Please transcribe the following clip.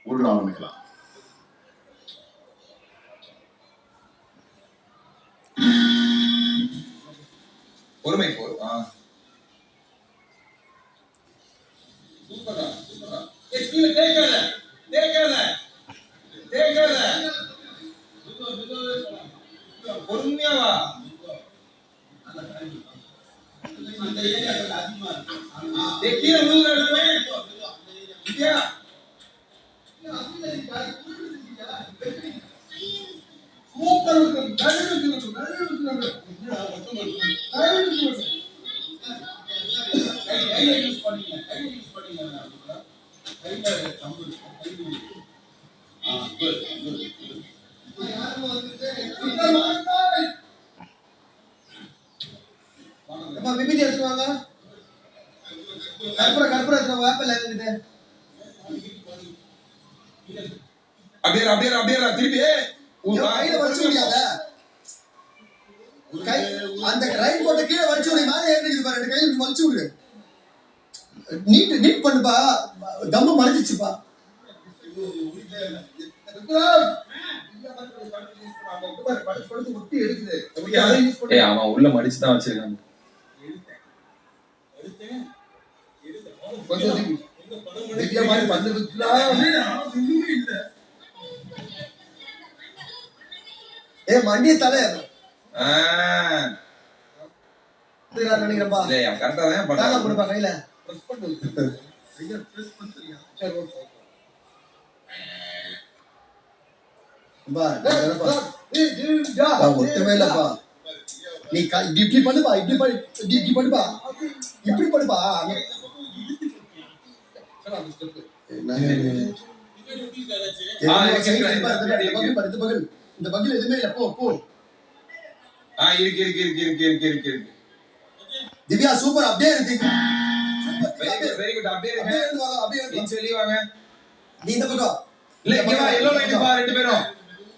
உள்ள ஆரம்பிக்கலாம். பொறுமை போரும். சூப்பரா சூப்பரா. கீழே தேய்க்காத தேய்க்காத தேய்க்காத. பொறுமையா வா. அந்த ஏரியா அதிகமா இருக்கு. கீழே விழுந்துடாதே. இந்தியா சூப்பர் இருக்கு. விபதி எடுத்துவாங்க. கற்பூர வேப்பல இருக்குது. அப்படியே திருப்பி கையில வச்சு முடியாத. அந்த ரைட் போட்ட கீழே வச்சு விடு. மேலே ஏறிக்குது பாரு. ரெண்டு கையில வச்சு விடு. நீட் பண்ணுப்பா. தம்மு மறைஞ்சிச்சுப்பா. அவன் உள்ள மடிச்சுதான் வச்சிருக்கான். மண்டிய தலை நினைக்கிறேன். கையில ஒத்துமே இல்லப்பா. நீ இப்படி பண்ணுப்பா. இப்படி பண்ணுப்பா. இப்படி பண்ணுப்பா. இந்த பகில் எதுவுமே இல்ல. போ. இருக்கு. திவ்யா சூப்பர். அப்படியே இருக்கு. Very good. அப்படியே சொல்லி வாங்க. நீ இந்த பக்கம் இல்ல இங்க வா. எல்லோ லைன் பா. ரெண்டு பேரும்